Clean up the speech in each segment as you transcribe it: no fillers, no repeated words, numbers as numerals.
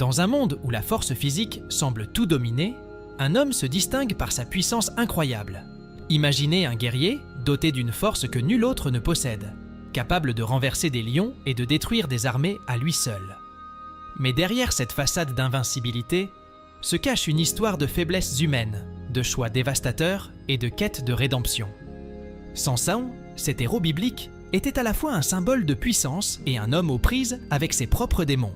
Dans un monde où la force physique semble tout dominer, un homme se distingue par sa puissance incroyable. Imaginez un guerrier doté d'une force que nul autre ne possède, capable de renverser des lions et de détruire des armées à lui seul. Mais derrière cette façade d'invincibilité se cache une histoire de faiblesses humaines, de choix dévastateurs et de quête de rédemption. Samson, cet héros biblique, était à la fois un symbole de puissance et un homme aux prises avec ses propres démons.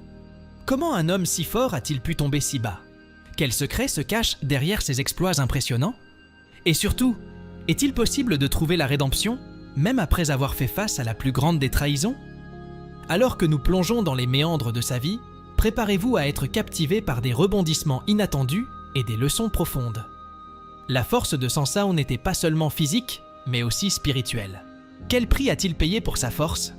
Comment un homme si fort a-t-il pu tomber si bas? Quel secret se cache derrière ces exploits impressionnants? Et surtout, est-il possible de trouver la rédemption, même après avoir fait face à la plus grande des trahisons? Alors que nous plongeons dans les méandres de sa vie, préparez-vous à être captivé par des rebondissements inattendus et des leçons profondes. La force de Samson n'était pas seulement physique, mais aussi spirituelle. Quel prix a-t-il payé pour sa force?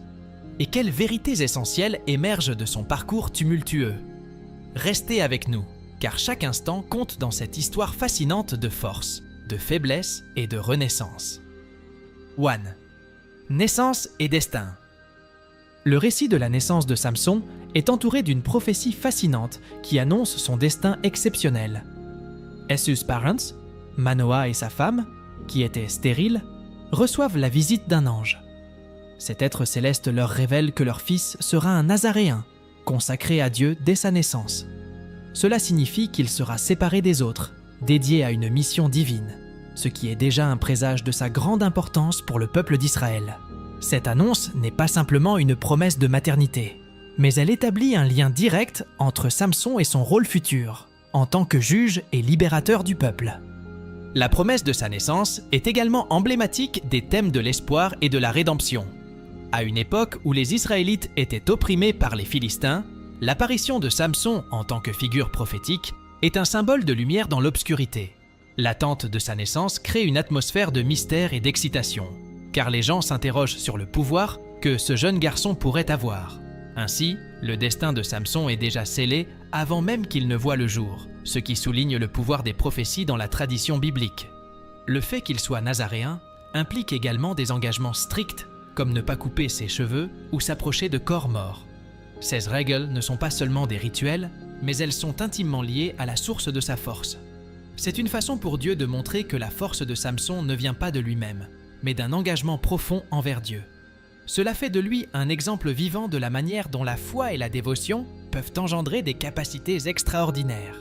Et quelles vérités essentielles émergent de son parcours tumultueux? Restez avec nous, car chaque instant compte dans cette histoire fascinante de force, de faiblesse et de renaissance. 1. Naissance et destin. Le récit de la naissance de Samson est entouré d'une prophétie fascinante qui annonce son destin exceptionnel. Ses parents, Manoah et sa femme, qui étaient stériles, reçoivent la visite d'un ange. Cet être céleste leur révèle que leur fils sera un Nazaréen, consacré à Dieu dès sa naissance. Cela signifie qu'il sera séparé des autres, dédié à une mission divine, ce qui est déjà un présage de sa grande importance pour le peuple d'Israël. Cette annonce n'est pas simplement une promesse de maternité, mais elle établit un lien direct entre Samson et son rôle futur, en tant que juge et libérateur du peuple. La promesse de sa naissance est également emblématique des thèmes de l'espoir et de la rédemption. À une époque où les Israélites étaient opprimés par les Philistins, l'apparition de Samson en tant que figure prophétique est un symbole de lumière dans l'obscurité. L'attente de sa naissance crée une atmosphère de mystère et d'excitation, car les gens s'interrogent sur le pouvoir que ce jeune garçon pourrait avoir. Ainsi, le destin de Samson est déjà scellé avant même qu'il ne voie le jour, ce qui souligne le pouvoir des prophéties dans la tradition biblique. Le fait qu'il soit nazaréen implique également des engagements stricts, comme ne pas couper ses cheveux ou s'approcher de corps morts. Ces règles ne sont pas seulement des rituels, mais elles sont intimement liées à la source de sa force. C'est une façon pour Dieu de montrer que la force de Samson ne vient pas de lui-même, mais d'un engagement profond envers Dieu. Cela fait de lui un exemple vivant de la manière dont la foi et la dévotion peuvent engendrer des capacités extraordinaires.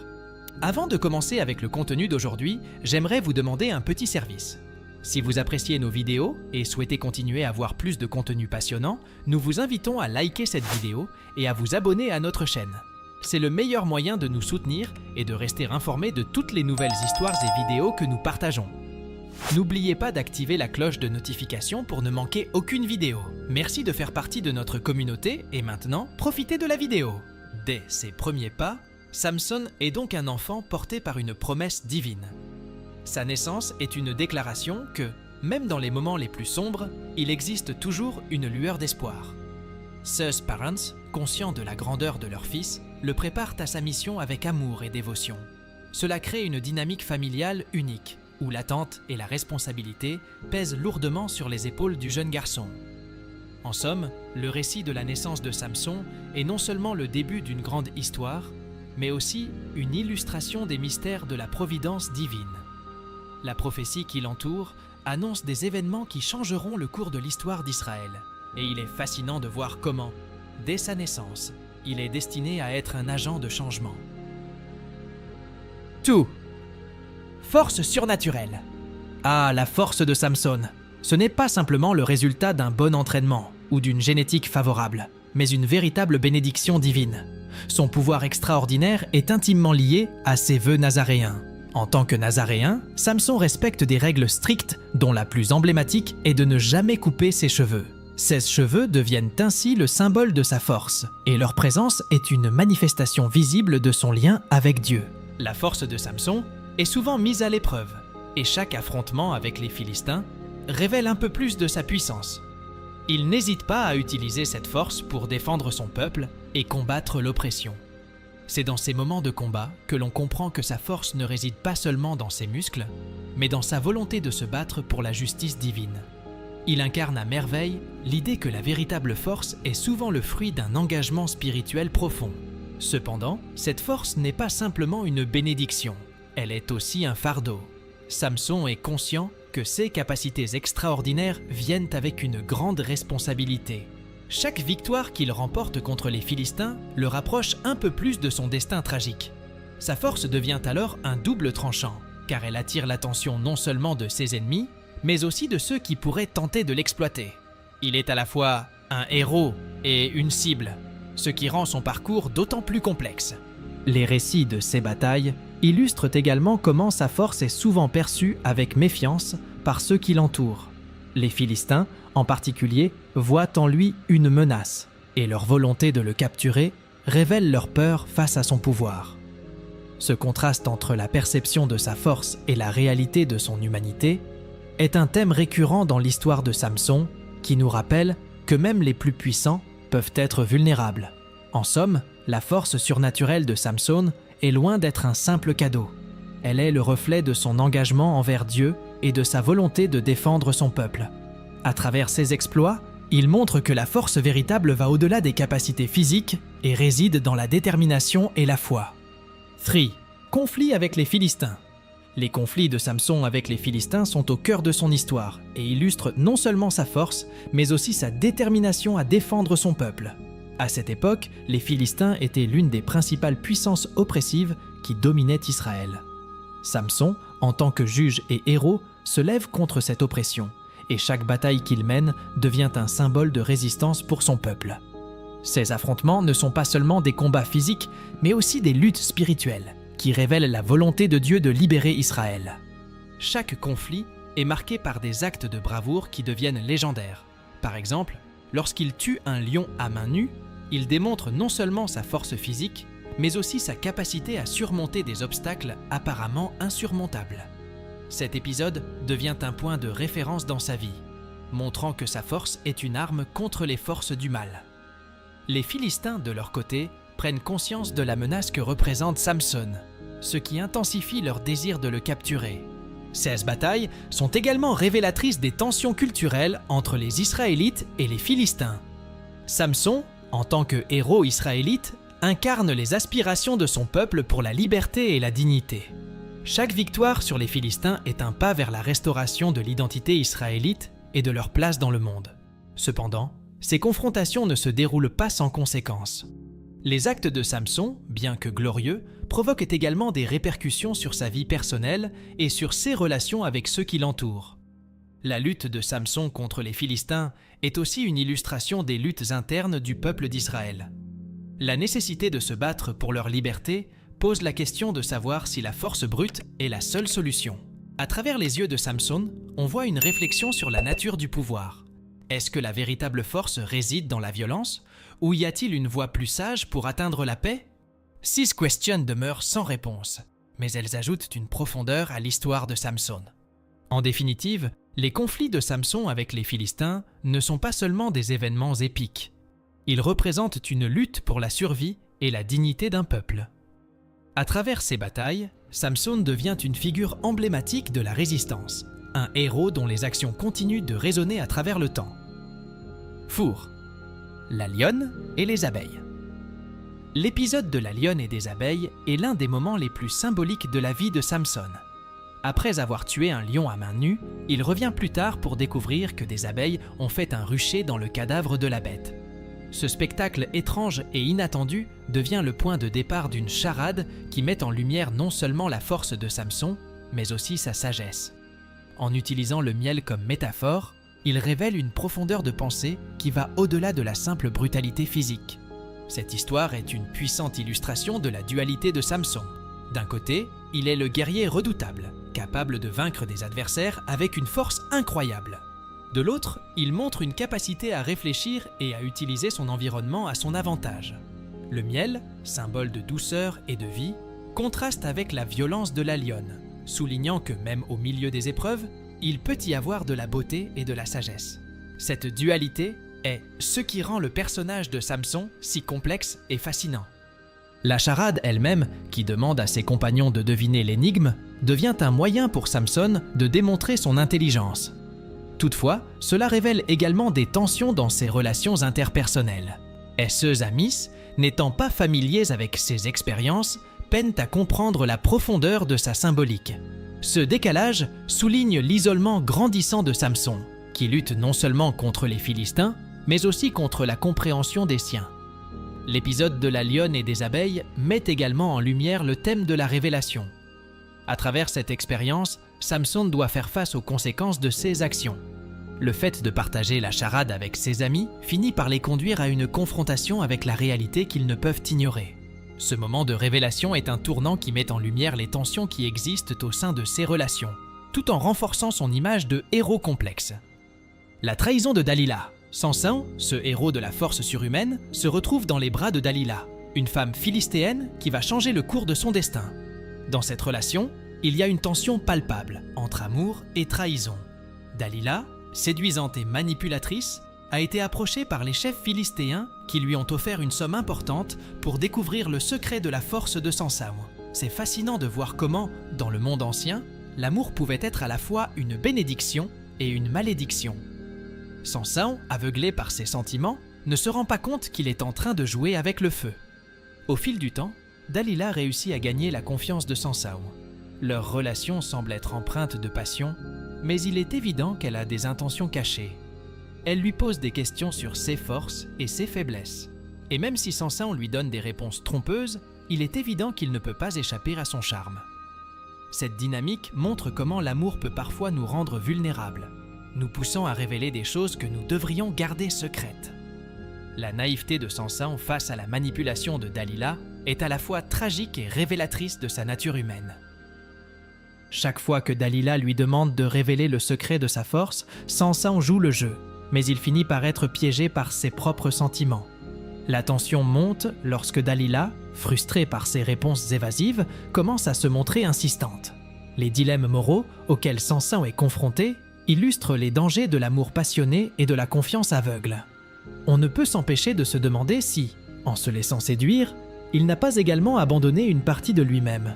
Avant de commencer avec le contenu d'aujourd'hui, j'aimerais vous demander un petit service. Si vous appréciez nos vidéos et souhaitez continuer à voir plus de contenu passionnant, nous vous invitons à liker cette vidéo et à vous abonner à notre chaîne. C'est le meilleur moyen de nous soutenir et de rester informé de toutes les nouvelles histoires et vidéos que nous partageons. N'oubliez pas d'activer la cloche de notification pour ne manquer aucune vidéo. Merci de faire partie de notre communauté et maintenant, profitez de la vidéo. Dès ses premiers pas, Samson est donc un enfant porté par une promesse divine. Sa naissance est une déclaration que, même dans les moments les plus sombres, il existe toujours une lueur d'espoir. Ses parents, conscients de la grandeur de leur fils, le préparent à sa mission avec amour et dévotion. Cela crée une dynamique familiale unique, où l'attente et la responsabilité pèsent lourdement sur les épaules du jeune garçon. En somme, le récit de la naissance de Samson est non seulement le début d'une grande histoire, mais aussi une illustration des mystères de la providence divine. La prophétie qui l'entoure annonce des événements qui changeront le cours de l'histoire d'Israël. Et il est fascinant de voir comment, dès sa naissance, il est destiné à être un agent de changement. 2. Force surnaturelle. Ah, la force de Samson. Ce n'est pas simplement le résultat d'un bon entraînement ou d'une génétique favorable, mais une véritable bénédiction divine. Son pouvoir extraordinaire est intimement lié à ses vœux nazaréens. En tant que nazaréen, Samson respecte des règles strictes dont la plus emblématique est de ne jamais couper ses cheveux. Ces cheveux deviennent ainsi le symbole de sa force, et leur présence est une manifestation visible de son lien avec Dieu. La force de Samson est souvent mise à l'épreuve, et chaque affrontement avec les Philistins révèle un peu plus de sa puissance. Il n'hésite pas à utiliser cette force pour défendre son peuple et combattre l'oppression. C'est dans ces moments de combat que l'on comprend que sa force ne réside pas seulement dans ses muscles, mais dans sa volonté de se battre pour la justice divine. Il incarne à merveille l'idée que la véritable force est souvent le fruit d'un engagement spirituel profond. Cependant, cette force n'est pas simplement une bénédiction, elle est aussi un fardeau. Samson est conscient que ses capacités extraordinaires viennent avec une grande responsabilité. Chaque victoire qu'il remporte contre les Philistins le rapproche un peu plus de son destin tragique. Sa force devient alors un double tranchant, car elle attire l'attention non seulement de ses ennemis, mais aussi de ceux qui pourraient tenter de l'exploiter. Il est à la fois un héros et une cible, ce qui rend son parcours d'autant plus complexe. Les récits de ces batailles illustrent également comment sa force est souvent perçue avec méfiance par ceux qui l'entourent. Les Philistins, en particulier, voient en lui une menace, et leur volonté de le capturer révèle leur peur face à son pouvoir. Ce contraste entre la perception de sa force et la réalité de son humanité est un thème récurrent dans l'histoire de Samson, qui nous rappelle que même les plus puissants peuvent être vulnérables. En somme, la force surnaturelle de Samson est loin d'être un simple cadeau. Elle est le reflet de son engagement envers Dieu et de sa volonté de défendre son peuple. À travers ses exploits, il montre que la force véritable va au-delà des capacités physiques et réside dans la détermination et la foi. 3. Conflit avec les Philistins. Les conflits de Samson avec les Philistins sont au cœur de son histoire et illustrent non seulement sa force, mais aussi sa détermination à défendre son peuple. À cette époque, les Philistins étaient l'une des principales puissances oppressives qui dominaient Israël. Samson, en tant que juge et héros, se lève contre cette oppression, et chaque bataille qu'il mène devient un symbole de résistance pour son peuple. Ces affrontements ne sont pas seulement des combats physiques, mais aussi des luttes spirituelles, qui révèlent la volonté de Dieu de libérer Israël. Chaque conflit est marqué par des actes de bravoure qui deviennent légendaires. Par exemple, lorsqu'il tue un lion à main nue, il démontre non seulement sa force physique, mais aussi sa capacité à surmonter des obstacles apparemment insurmontables. Cet épisode devient un point de référence dans sa vie, montrant que sa force est une arme contre les forces du mal. Les Philistins, de leur côté, prennent conscience de la menace que représente Samson, ce qui intensifie leur désir de le capturer. Ces batailles sont également révélatrices des tensions culturelles entre les Israélites et les Philistins. Samson, en tant que héros israélite, incarne les aspirations de son peuple pour la liberté et la dignité. Chaque victoire sur les Philistins est un pas vers la restauration de l'identité israélite et de leur place dans le monde. Cependant, ces confrontations ne se déroulent pas sans conséquences. Les actes de Samson, bien que glorieux, provoquent également des répercussions sur sa vie personnelle et sur ses relations avec ceux qui l'entourent. La lutte de Samson contre les Philistins est aussi une illustration des luttes internes du peuple d'Israël. La nécessité de se battre pour leur liberté pose la question de savoir si la force brute est la seule solution. À travers les yeux de Samson, on voit une réflexion sur la nature du pouvoir. Est-ce que la véritable force réside dans la violence, ou y a-t-il une voie plus sage pour atteindre la paix ? 6 questions demeurent sans réponse, mais elles ajoutent une profondeur à l'histoire de Samson. En définitive, les conflits de Samson avec les Philistins ne sont pas seulement des événements épiques. Ils représentent une lutte pour la survie et la dignité d'un peuple. À travers ces batailles, Samson devient une figure emblématique de la résistance, un héros dont les actions continuent de résonner à travers le temps. Four, la lionne et les abeilles. L'épisode de la lionne et des abeilles est l'un des moments les plus symboliques de la vie de Samson. Après avoir tué un lion à main nue, il revient plus tard pour découvrir que des abeilles ont fait un rucher dans le cadavre de la bête. Ce spectacle étrange et inattendu devient le point de départ d'une charade qui met en lumière non seulement la force de Samson, mais aussi sa sagesse. En utilisant le miel comme métaphore, il révèle une profondeur de pensée qui va au-delà de la simple brutalité physique. Cette histoire est une puissante illustration de la dualité de Samson. D'un côté, il est le guerrier redoutable, capable de vaincre des adversaires avec une force incroyable. De l'autre, il montre une capacité à réfléchir et à utiliser son environnement à son avantage. Le miel, symbole de douceur et de vie, contraste avec la violence de la lionne, soulignant que même au milieu des épreuves, il peut y avoir de la beauté et de la sagesse. Cette dualité est ce qui rend le personnage de Samson si complexe et fascinant. La charade elle-même, qui demande à ses compagnons de deviner l'énigme, devient un moyen pour Samson de démontrer son intelligence. Toutefois, cela révèle également des tensions dans ses relations interpersonnelles. Est-ce amis n'étant pas familiers avec ces expériences, peinent à comprendre la profondeur de sa symbolique. Ce décalage souligne l'isolement grandissant de Samson, qui lutte non seulement contre les Philistins, mais aussi contre la compréhension des siens. L'épisode de la lionne et des abeilles met également en lumière le thème de la révélation. À travers cette expérience, Samson doit faire face aux conséquences de ses actions. Le fait de partager la charade avec ses amis finit par les conduire à une confrontation avec la réalité qu'ils ne peuvent ignorer. Ce moment de révélation est un tournant qui met en lumière les tensions qui existent au sein de ces relations, tout en renforçant son image de héros complexe. La trahison de Dalila. Samson, ce héros de la force surhumaine, se retrouve dans les bras de Dalila, une femme philistéenne qui va changer le cours de son destin. Dans cette relation, il y a une tension palpable entre amour et trahison. Dalila, séduisante et manipulatrice, a été approchée par les chefs philistéens qui lui ont offert une somme importante pour découvrir le secret de la force de Samson. C'est fascinant de voir comment, dans le monde ancien, l'amour pouvait être à la fois une bénédiction et une malédiction. Samson, aveuglé par ses sentiments, ne se rend pas compte qu'il est en train de jouer avec le feu. Au fil du temps, Dalila réussit à gagner la confiance de Samson. Leur relation semble être empreinte de passion, mais il est évident qu'elle a des intentions cachées. Elle lui pose des questions sur ses forces et ses faiblesses. Et même si Samson lui donne des réponses trompeuses, il est évident qu'il ne peut pas échapper à son charme. Cette dynamique montre comment l'amour peut parfois nous rendre vulnérables, nous poussant à révéler des choses que nous devrions garder secrètes. La naïveté de Samson face à la manipulation de Dalila est à la fois tragique et révélatrice de sa nature humaine. Chaque fois que Dalila lui demande de révéler le secret de sa force, Samson joue le jeu, mais il finit par être piégé par ses propres sentiments. La tension monte lorsque Dalila, frustrée par ses réponses évasives, commence à se montrer insistante. Les dilemmes moraux auxquels Samson est confronté illustrent les dangers de l'amour passionné et de la confiance aveugle. On ne peut s'empêcher de se demander si, en se laissant séduire, il n'a pas également abandonné une partie de lui-même.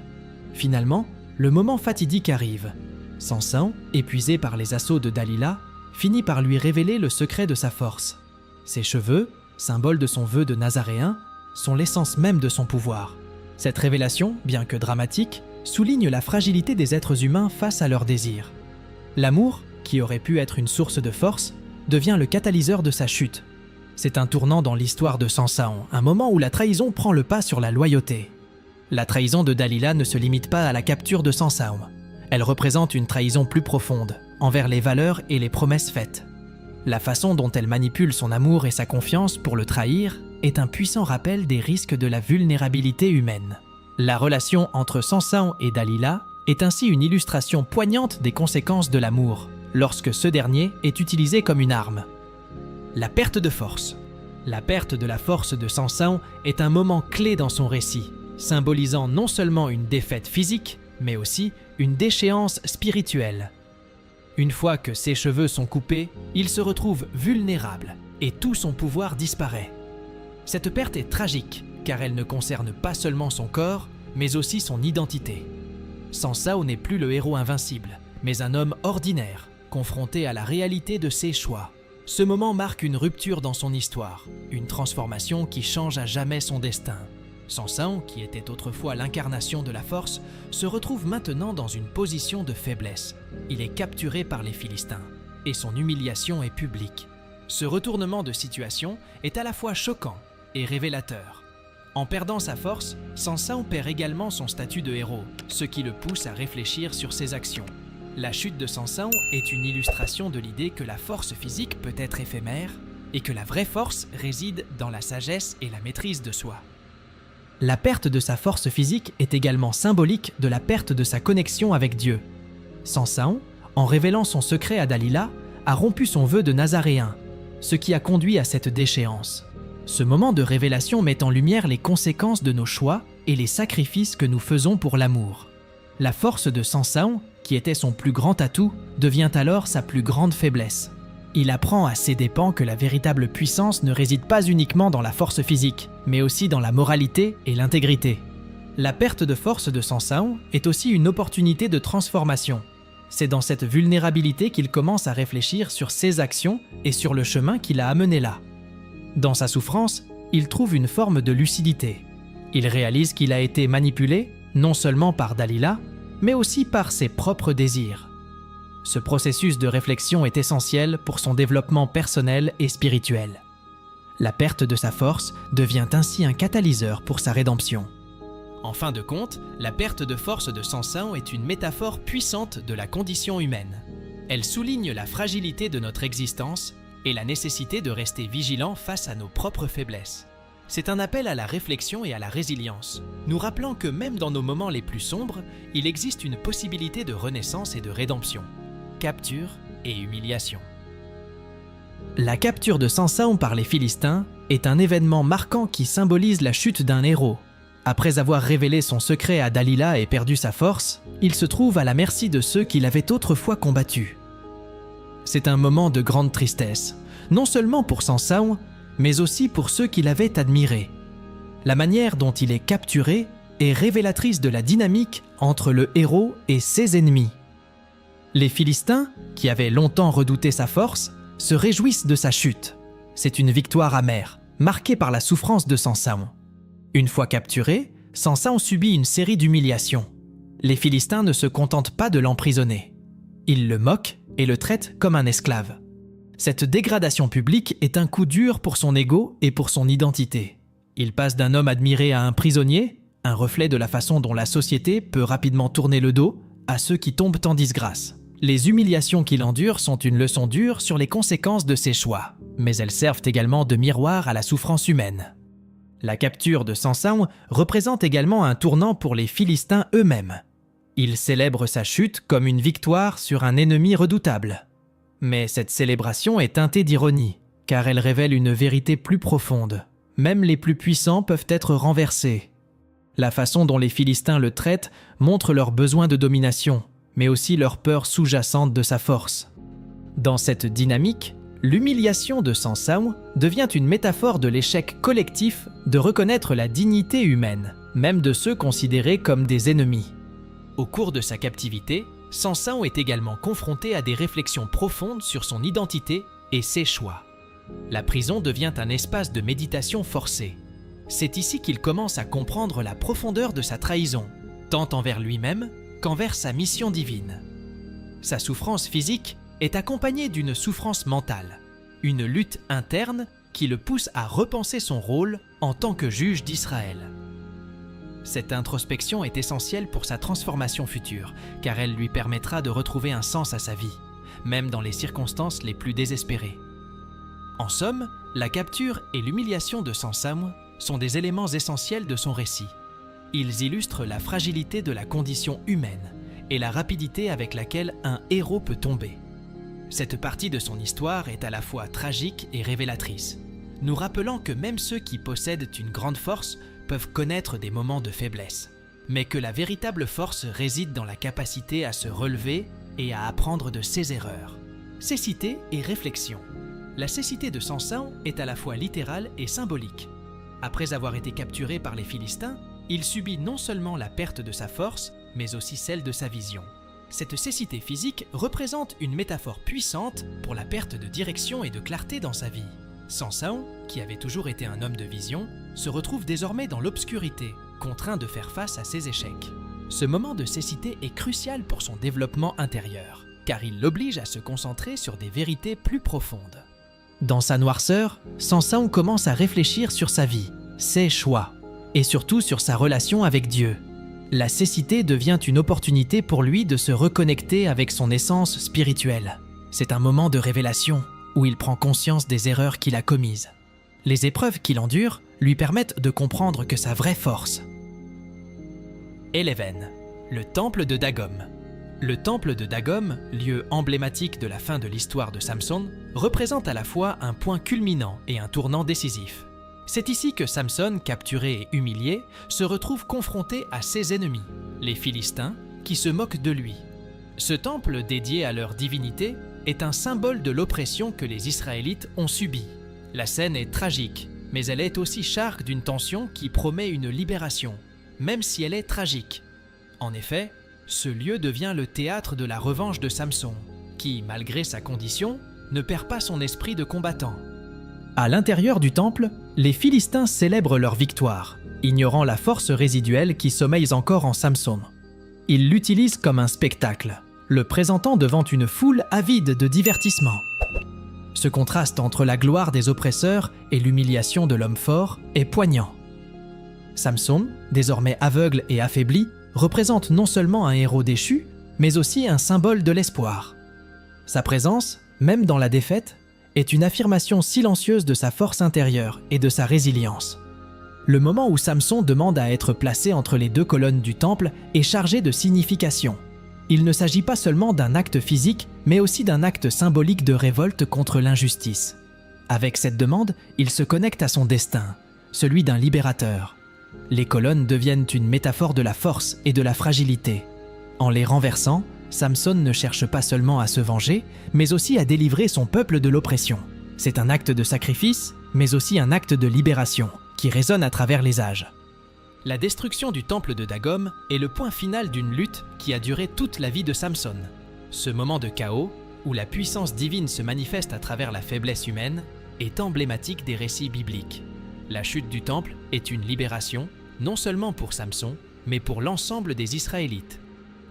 Finalement, le moment fatidique arrive. Samson, épuisé par les assauts de Dalila, finit par lui révéler le secret de sa force. Ses cheveux, symbole de son vœu de Nazaréen, sont l'essence même de son pouvoir. Cette révélation, bien que dramatique, souligne la fragilité des êtres humains face à leurs désirs. L'amour, qui aurait pu être une source de force, devient le catalyseur de sa chute. C'est un tournant dans l'histoire de Samson, un moment où la trahison prend le pas sur la loyauté. La trahison de Dalila ne se limite pas à la capture de Samson. Elle représente une trahison plus profonde, envers les valeurs et les promesses faites. La façon dont elle manipule son amour et sa confiance pour le trahir est un puissant rappel des risques de la vulnérabilité humaine. La relation entre Samson et Dalila est ainsi une illustration poignante des conséquences de l'amour, lorsque ce dernier est utilisé comme une arme. La perte de force. La perte de la force de Samson est un moment clé dans son récit, symbolisant non seulement une défaite physique, mais aussi une déchéance spirituelle. Une fois que ses cheveux sont coupés, il se retrouve vulnérable et tout son pouvoir disparaît. Cette perte est tragique, car elle ne concerne pas seulement son corps, mais aussi son identité. Samson n'est plus le héros invincible, mais un homme ordinaire, confronté à la réalité de ses choix. Ce moment marque une rupture dans son histoire, une transformation qui change à jamais son destin. Samson, qui était autrefois l'incarnation de la force, se retrouve maintenant dans une position de faiblesse. Il est capturé par les Philistins, et son humiliation est publique. Ce retournement de situation est à la fois choquant et révélateur. En perdant sa force, Samson perd également son statut de héros, ce qui le pousse à réfléchir sur ses actions. La chute de Samson est une illustration de l'idée que la force physique peut être éphémère et que la vraie force réside dans la sagesse et la maîtrise de soi. La perte de sa force physique est également symbolique de la perte de sa connexion avec Dieu. Samson, en révélant son secret à Dalila, a rompu son vœu de Nazaréen, ce qui a conduit à cette déchéance. Ce moment de révélation met en lumière les conséquences de nos choix et les sacrifices que nous faisons pour l'amour. La force de Samson, qui était son plus grand atout, devient alors sa plus grande faiblesse. Il apprend à ses dépens que la véritable puissance ne réside pas uniquement dans la force physique, mais aussi dans la moralité et l'intégrité. La perte de force de Samson est aussi une opportunité de transformation. C'est dans cette vulnérabilité qu'il commence à réfléchir sur ses actions et sur le chemin qui l'a amené là. Dans sa souffrance, il trouve une forme de lucidité. Il réalise qu'il a été manipulé, non seulement par Dalila, mais aussi par ses propres désirs. Ce processus de réflexion est essentiel pour son développement personnel et spirituel. La perte de sa force devient ainsi un catalyseur pour sa rédemption. En fin de compte, la perte de force de Samson est une métaphore puissante de la condition humaine. Elle souligne la fragilité de notre existence et la nécessité de rester vigilant face à nos propres faiblesses. C'est un appel à la réflexion et à la résilience, nous rappelant que même dans nos moments les plus sombres, il existe une possibilité de renaissance et de rédemption. Capture et humiliation. La capture de Samson par les Philistins est un événement marquant qui symbolise la chute d'un héros. Après avoir révélé son secret à Dalila et perdu sa force, il se trouve à la merci de ceux qui l'avaient autrefois combattu. C'est un moment de grande tristesse, non seulement pour Samson, mais aussi pour ceux qui l'avaient admiré. La manière dont il est capturé est révélatrice de la dynamique entre le héros et ses ennemis. Les Philistins, qui avaient longtemps redouté sa force, se réjouissent de sa chute. C'est une victoire amère, marquée par la souffrance de Samson. Une fois capturé, Samson subit une série d'humiliations. Les Philistins ne se contentent pas de l'emprisonner. Ils le moquent et le traitent comme un esclave. Cette dégradation publique est un coup dur pour son ego et pour son identité. Il passe d'un homme admiré à un prisonnier, un reflet de la façon dont la société peut rapidement tourner le dos à ceux qui tombent en disgrâce. Les humiliations qu'il endure sont une leçon dure sur les conséquences de ses choix, mais elles servent également de miroir à la souffrance humaine. La capture de Samson représente également un tournant pour les Philistins eux-mêmes. Ils célèbrent sa chute comme une victoire sur un ennemi redoutable. Mais cette célébration est teintée d'ironie, car elle révèle une vérité plus profonde. Même les plus puissants peuvent être renversés. La façon dont les Philistins le traitent montre leur besoin de domination, mais aussi leur peur sous-jacente de sa force. Dans cette dynamique, l'humiliation de Samson devient une métaphore de l'échec collectif de reconnaître la dignité humaine, même de ceux considérés comme des ennemis. Au cours de sa captivité, Samson est également confronté à des réflexions profondes sur son identité et ses choix. La prison devient un espace de méditation forcée. C'est ici qu'il commence à comprendre la profondeur de sa trahison, tant envers lui-même qu'envers sa mission divine. Sa souffrance physique est accompagnée d'une souffrance mentale, une lutte interne qui le pousse à repenser son rôle en tant que juge d'Israël. Cette introspection est essentielle pour sa transformation future, car elle lui permettra de retrouver un sens à sa vie, même dans les circonstances les plus désespérées. En somme, la capture et l'humiliation de Samson sont des éléments essentiels de son récit. Ils illustrent la fragilité de la condition humaine et la rapidité avec laquelle un héros peut tomber. Cette partie de son histoire est à la fois tragique et révélatrice, nous rappelant que même ceux qui possèdent une grande force peuvent connaître des moments de faiblesse, mais que la véritable force réside dans la capacité à se relever et à apprendre de ses erreurs. Cécité et réflexion. La cécité de Samson est à la fois littérale et symbolique. Après avoir été capturé par les Philistins, il subit non seulement la perte de sa force, mais aussi celle de sa vision. Cette cécité physique représente une métaphore puissante pour la perte de direction et de clarté dans sa vie. Samson, qui avait toujours été un homme de vision, se retrouve désormais dans l'obscurité, contraint de faire face à ses échecs. Ce moment de cécité est crucial pour son développement intérieur, car il l'oblige à se concentrer sur des vérités plus profondes. Dans sa noirceur, Samson commence à réfléchir sur sa vie, ses choix, et surtout sur sa relation avec Dieu. La cécité devient une opportunité pour lui de se reconnecter avec son essence spirituelle. C'est un moment de révélation, où il prend conscience des erreurs qu'il a commises. Les épreuves qu'il endure lui permettent de comprendre que sa vraie force. Eleven, le temple de Dagom. Le temple de Dagom, lieu emblématique de la fin de l'histoire de Samson, représente à la fois un point culminant et un tournant décisif. C'est ici que Samson, capturé et humilié, se retrouve confronté à ses ennemis, les Philistins, qui se moquent de lui. Ce temple dédié à leur divinité est un symbole de l'oppression que les Israélites ont subie. La scène est tragique, mais elle est aussi charge d'une tension qui promet une libération, même si elle est tragique. En effet, ce lieu devient le théâtre de la revanche de Samson, qui, malgré sa condition, ne perd pas son esprit de combattant. À l'intérieur du temple, les Philistins célèbrent leur victoire, ignorant la force résiduelle qui sommeille encore en Samson. Ils l'utilisent comme un spectacle, le présentant devant une foule avide de divertissement. Ce contraste entre la gloire des oppresseurs et l'humiliation de l'homme fort est poignant. Samson, désormais aveugle et affaibli, représente non seulement un héros déchu, mais aussi un symbole de l'espoir. Sa présence, même dans la défaite, est une affirmation silencieuse de sa force intérieure et de sa résilience. Le moment où Samson demande à être placé entre les deux colonnes du temple est chargé de signification. Il ne s'agit pas seulement d'un acte physique, mais aussi d'un acte symbolique de révolte contre l'injustice. Avec cette demande, il se connecte à son destin, celui d'un libérateur. Les colonnes deviennent une métaphore de la force et de la fragilité. En les renversant, Samson ne cherche pas seulement à se venger, mais aussi à délivrer son peuple de l'oppression. C'est un acte de sacrifice, mais aussi un acte de libération, qui résonne à travers les âges. La destruction du temple de Dagom est le point final d'une lutte qui a duré toute la vie de Samson. Ce moment de chaos, où la puissance divine se manifeste à travers la faiblesse humaine, est emblématique des récits bibliques. La chute du temple est une libération, non seulement pour Samson, mais pour l'ensemble des Israélites.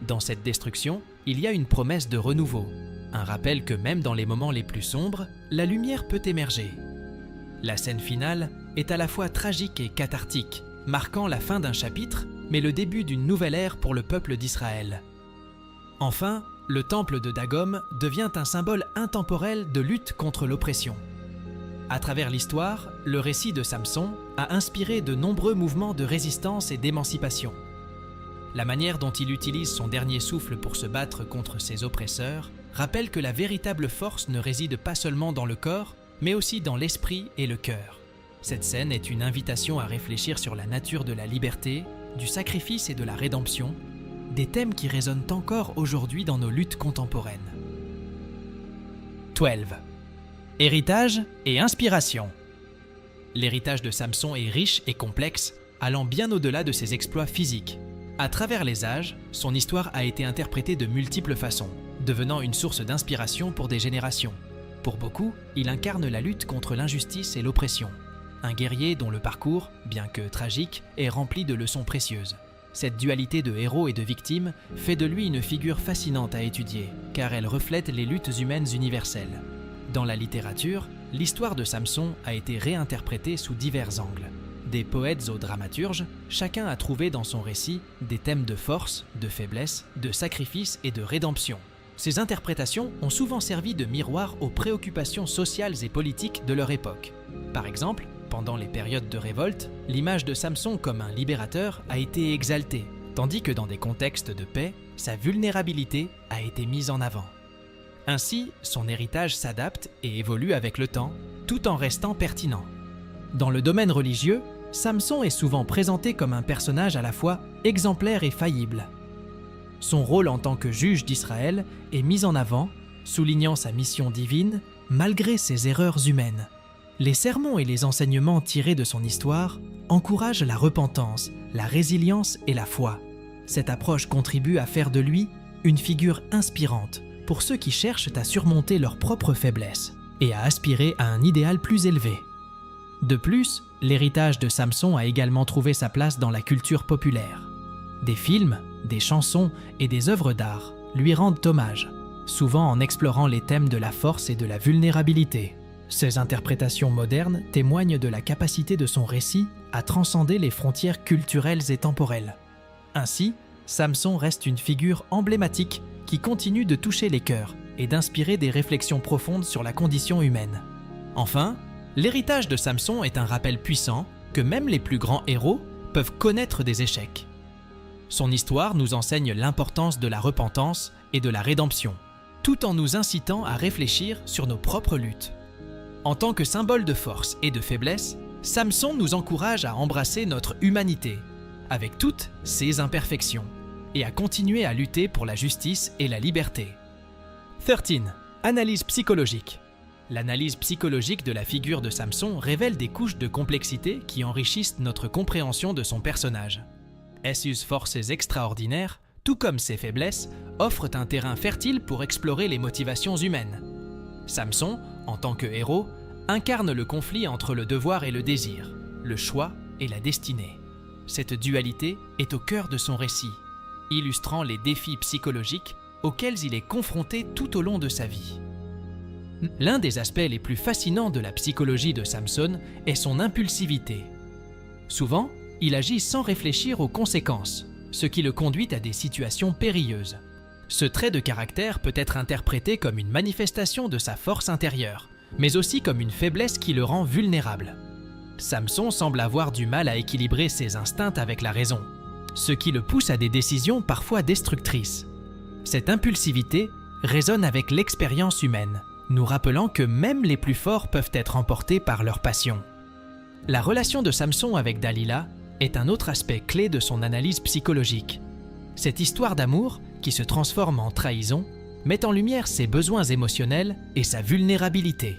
Dans cette destruction, il y a une promesse de renouveau, un rappel que même dans les moments les plus sombres, la lumière peut émerger. La scène finale est à la fois tragique et cathartique, marquant la fin d'un chapitre, mais le début d'une nouvelle ère pour le peuple d'Israël. Enfin, le temple de Dagom devient un symbole intemporel de lutte contre l'oppression. À travers l'histoire, le récit de Samson a inspiré de nombreux mouvements de résistance et d'émancipation. La manière dont il utilise son dernier souffle pour se battre contre ses oppresseurs rappelle que la véritable force ne réside pas seulement dans le corps, mais aussi dans l'esprit et le cœur. Cette scène est une invitation à réfléchir sur la nature de la liberté, du sacrifice et de la rédemption, des thèmes qui résonnent encore aujourd'hui dans nos luttes contemporaines. 12. Héritage et inspiration. L'héritage de Samson est riche et complexe, allant bien au-delà de ses exploits physiques. À travers les âges, son histoire a été interprétée de multiples façons, devenant une source d'inspiration pour des générations. Pour beaucoup, il incarne la lutte contre l'injustice et l'oppression. Un guerrier dont le parcours, bien que tragique, est rempli de leçons précieuses. Cette dualité de héros et de victimes fait de lui une figure fascinante à étudier, car elle reflète les luttes humaines universelles. Dans la littérature, l'histoire de Samson a été réinterprétée sous divers angles. Des poètes aux dramaturges, chacun a trouvé dans son récit des thèmes de force, de faiblesse, de sacrifice et de rédemption. Ces interprétations ont souvent servi de miroir aux préoccupations sociales et politiques de leur époque. Par exemple, pendant les périodes de révolte, l'image de Samson comme un libérateur a été exaltée, tandis que dans des contextes de paix, sa vulnérabilité a été mise en avant. Ainsi, son héritage s'adapte et évolue avec le temps, tout en restant pertinent. Dans le domaine religieux, Samson est souvent présenté comme un personnage à la fois exemplaire et faillible. Son rôle en tant que juge d'Israël est mis en avant, soulignant sa mission divine malgré ses erreurs humaines. Les sermons et les enseignements tirés de son histoire encouragent la repentance, la résilience et la foi. Cette approche contribue à faire de lui une figure inspirante pour ceux qui cherchent à surmonter leurs propres faiblesses et à aspirer à un idéal plus élevé. De plus, l'héritage de Samson a également trouvé sa place dans la culture populaire. Des films, des chansons et des œuvres d'art lui rendent hommage, souvent en explorant les thèmes de la force et de la vulnérabilité. Ces interprétations modernes témoignent de la capacité de son récit à transcender les frontières culturelles et temporelles. Ainsi, Samson reste une figure emblématique qui continue de toucher les cœurs et d'inspirer des réflexions profondes sur la condition humaine. Enfin, l'héritage de Samson est un rappel puissant que même les plus grands héros peuvent connaître des échecs. Son histoire nous enseigne l'importance de la repentance et de la rédemption, tout en nous incitant à réfléchir sur nos propres luttes. En tant que symbole de force et de faiblesse, Samson nous encourage à embrasser notre humanité, avec toutes ses imperfections, et à continuer à lutter pour la justice et la liberté. 13. Analyse psychologique. L'analyse psychologique de la figure de Samson révèle des couches de complexité qui enrichissent notre compréhension de son personnage. Ses forces extraordinaires, tout comme ses faiblesses, offrent un terrain fertile pour explorer les motivations humaines. Samson, en tant que héros, incarne le conflit entre le devoir et le désir, le choix et la destinée. Cette dualité est au cœur de son récit, illustrant les défis psychologiques auxquels il est confronté tout au long de sa vie. L'un des aspects les plus fascinants de la psychologie de Samson est son impulsivité. Souvent, il agit sans réfléchir aux conséquences, ce qui le conduit à des situations périlleuses. Ce trait de caractère peut être interprété comme une manifestation de sa force intérieure, mais aussi comme une faiblesse qui le rend vulnérable. Samson semble avoir du mal à équilibrer ses instincts avec la raison, ce qui le pousse à des décisions parfois destructrices. Cette impulsivité résonne avec l'expérience humaine, nous rappelant que même les plus forts peuvent être emportés par leur passion. La relation de Samson avec Dalila est un autre aspect clé de son analyse psychologique. Cette histoire d'amour, qui se transforme en trahison, met en lumière ses besoins émotionnels et sa vulnérabilité.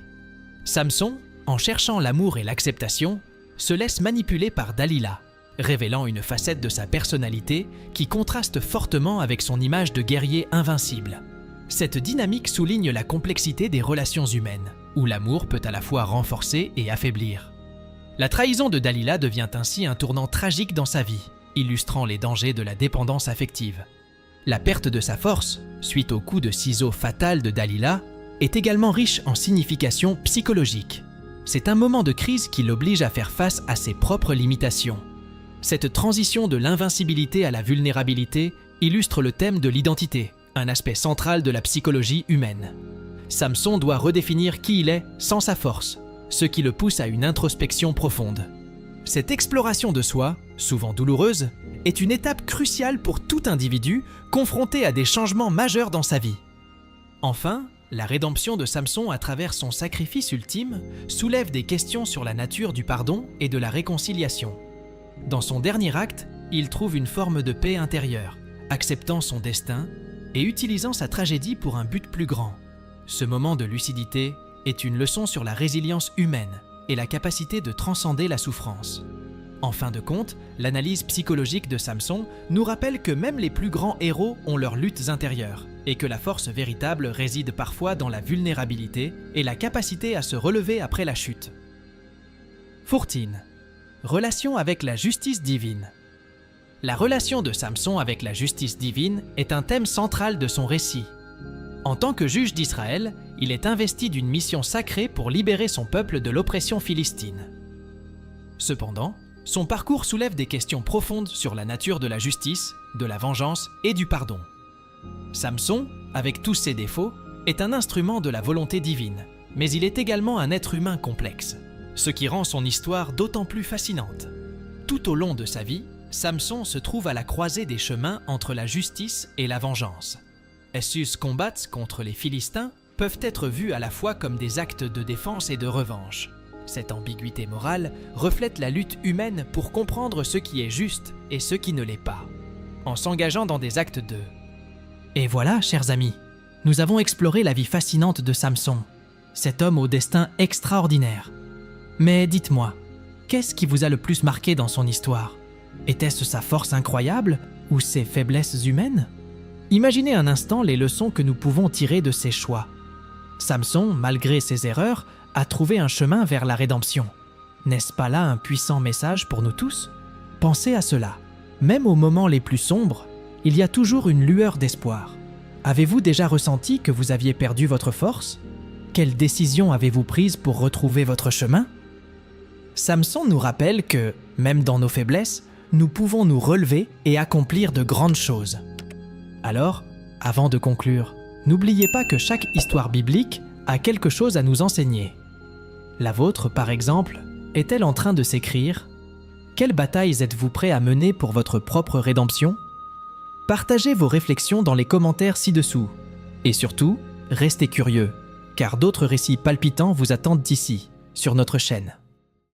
Samson, en cherchant l'amour et l'acceptation, se laisse manipuler par Dalila, révélant une facette de sa personnalité qui contraste fortement avec son image de guerrier invincible. Cette dynamique souligne la complexité des relations humaines, où l'amour peut à la fois renforcer et affaiblir. La trahison de Dalila devient ainsi un tournant tragique dans sa vie, illustrant les dangers de la dépendance affective. La perte de sa force, suite au coup de ciseau fatal de Dalila, est également riche en significations psychologiques. C'est un moment de crise qui l'oblige à faire face à ses propres limitations. Cette transition de l'invincibilité à la vulnérabilité illustre le thème de l'identité, un aspect central de la psychologie humaine. Samson doit redéfinir qui il est sans sa force, ce qui le pousse à une introspection profonde. Cette exploration de soi, souvent douloureuse, est une étape cruciale pour tout individu confronté à des changements majeurs dans sa vie. Enfin, la rédemption de Samson à travers son sacrifice ultime soulève des questions sur la nature du pardon et de la réconciliation. Dans son dernier acte, il trouve une forme de paix intérieure, acceptant son destin et utilisant sa tragédie pour un but plus grand. Ce moment de lucidité est une leçon sur la résilience humaine et la capacité de transcender la souffrance. En fin de compte, l'analyse psychologique de Samson nous rappelle que même les plus grands héros ont leurs luttes intérieures et que la force véritable réside parfois dans la vulnérabilité et la capacité à se relever après la chute. 14. Relation avec la justice divine. La relation de Samson avec la justice divine est un thème central de son récit. En tant que juge d'Israël, il est investi d'une mission sacrée pour libérer son peuple de l'oppression philistine. Cependant, son parcours soulève des questions profondes sur la nature de la justice, de la vengeance et du pardon. Samson, avec tous ses défauts, est un instrument de la volonté divine, mais il est également un être humain complexe, ce qui rend son histoire d'autant plus fascinante. Tout au long de sa vie, Samson se trouve à la croisée des chemins entre la justice et la vengeance. Ses combats contre les Philistins peuvent être vus à la fois comme des actes de défense et de revanche. Cette ambiguïté morale reflète la lutte humaine pour comprendre ce qui est juste et ce qui ne l'est pas, en s'engageant dans des actes de... Et voilà, chers amis, nous avons exploré la vie fascinante de Samson, cet homme au destin extraordinaire. Mais dites-moi, qu'est-ce qui vous a le plus marqué dans son histoire ? Était-ce sa force incroyable ou ses faiblesses humaines ? Imaginez un instant les leçons que nous pouvons tirer de ses choix. Samson, malgré ses erreurs, a trouvé un chemin vers la rédemption. N'est-ce pas là un puissant message pour nous tous ? Pensez à cela. Même aux moments les plus sombres, il y a toujours une lueur d'espoir. Avez-vous déjà ressenti que vous aviez perdu votre force ? Quelle décision avez-vous prise pour retrouver votre chemin ? Samson nous rappelle que, même dans nos faiblesses, nous pouvons nous relever et accomplir de grandes choses. Alors, avant de conclure, n'oubliez pas que chaque histoire biblique a quelque chose à nous enseigner. La vôtre, par exemple, est-elle en train de s'écrire ? Quelles batailles êtes-vous prêt à mener pour votre propre rédemption ? Partagez vos réflexions dans les commentaires ci-dessous. Et surtout, restez curieux, car d'autres récits palpitants vous attendent ici, sur notre chaîne.